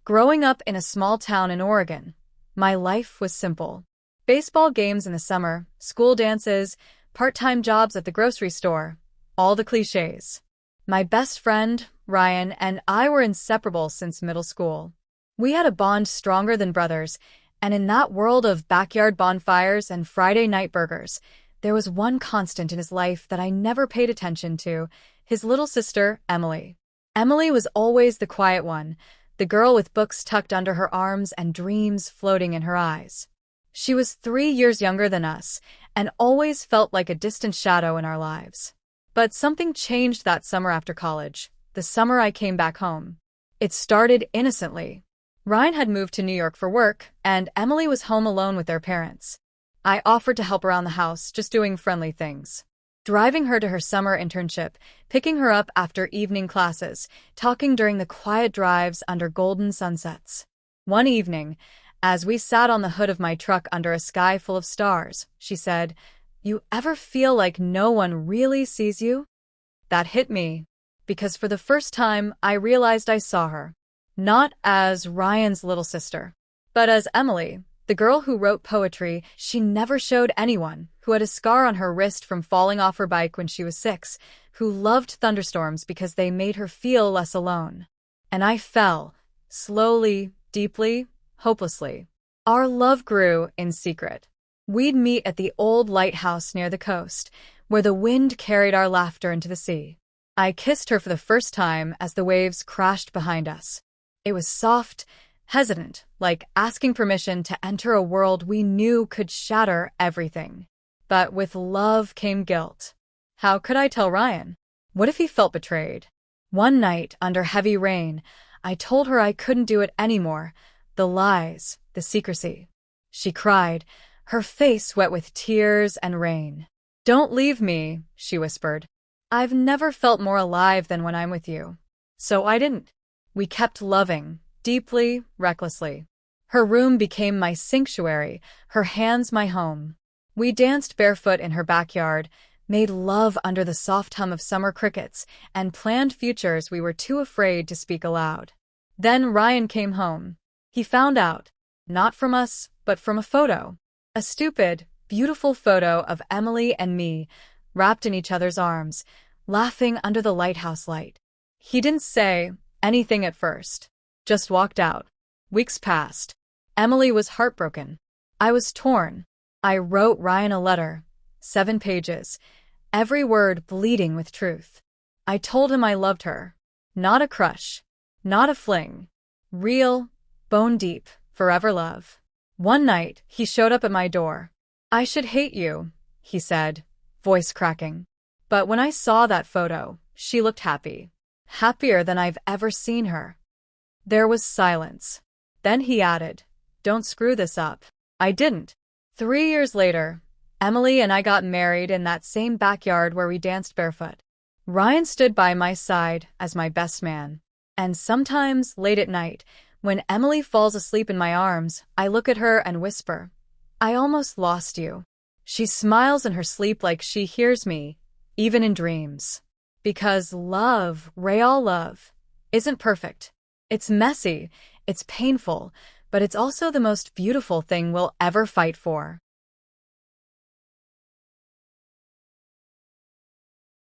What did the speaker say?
Growing up in a small town in Oregon, my life was simple. Baseball games in the summer, school dances, part-time jobs at the grocery store, all the cliches. My best friend, Ryan, and I were inseparable since middle school. We had a bond stronger than brothers, and in that world of backyard bonfires and Friday night burgers, there was one constant in his life that I never paid attention to: his little sister, Emily. Emily was always the quiet one, the girl with books tucked under her arms and dreams floating in her eyes. She was 3 years younger than us, and always felt like a distant shadow in our lives. But something changed that summer after college, the summer I came back home. It started innocently. Ryan had moved to New York for work, and Emily was home alone with their parents. I offered to help around the house, just doing friendly things. Driving her to her summer internship, picking her up after evening classes, talking during the quiet drives under golden sunsets. One evening, as we sat on the hood of my truck under a sky full of stars, she said, "You ever feel like no one really sees you?" That hit me, because for the first time I realized I saw her. Not as Ryan's little sister, but as Emily, the girl who wrote poetry she never showed anyone, who had a scar on her wrist from falling off her bike when she was 6, who loved thunderstorms because they made her feel less alone. And I fell, slowly, deeply, hopelessly. Our love grew in secret. We'd meet at the old lighthouse near the coast, where the wind carried our laughter into the sea. I kissed her for the first time as the waves crashed behind us. It was soft, hesitant, like asking permission to enter a world we knew could shatter everything. But with love came guilt. How could I tell Ryan? What if he felt betrayed? One night, under heavy rain, I told her I couldn't do it anymore. The lies, the secrecy. She cried, her face wet with tears and rain. "Don't leave me," she whispered. "I've never felt more alive than when I'm with you." So I didn't. We kept loving, deeply, recklessly. Her room became my sanctuary, her hands my home. We danced barefoot in her backyard, made love under the soft hum of summer crickets, and planned futures we were too afraid to speak aloud. Then Ryan came home. He found out, not from us, but from a photo. A stupid, beautiful photo of Emily and me, wrapped in each other's arms, laughing under the lighthouse light. He didn't say anything at first, just walked out. Weeks passed. Emily was heartbroken. I was torn. I wrote Ryan a letter, 7 pages, every word bleeding with truth. I told him I loved her. Not a crush, not a fling. Real, bone deep, forever love. One night, he showed up at my door. "I should hate you," he said, voice cracking. But when I saw that photo, she looked happy. Happier than I've ever seen her. There was silence. Then he added, "Don't screw this up." I didn't. 3 years later, Emily and I got married in that same backyard where we danced barefoot. Ryan stood by my side as my best man. And sometimes, late at night, when Emily falls asleep in my arms, I look at her and whisper, "I almost lost you." She smiles in her sleep like she hears me, even in dreams. Because love, real love, isn't perfect. It's messy, it's painful, but it's also the most beautiful thing we'll ever fight for.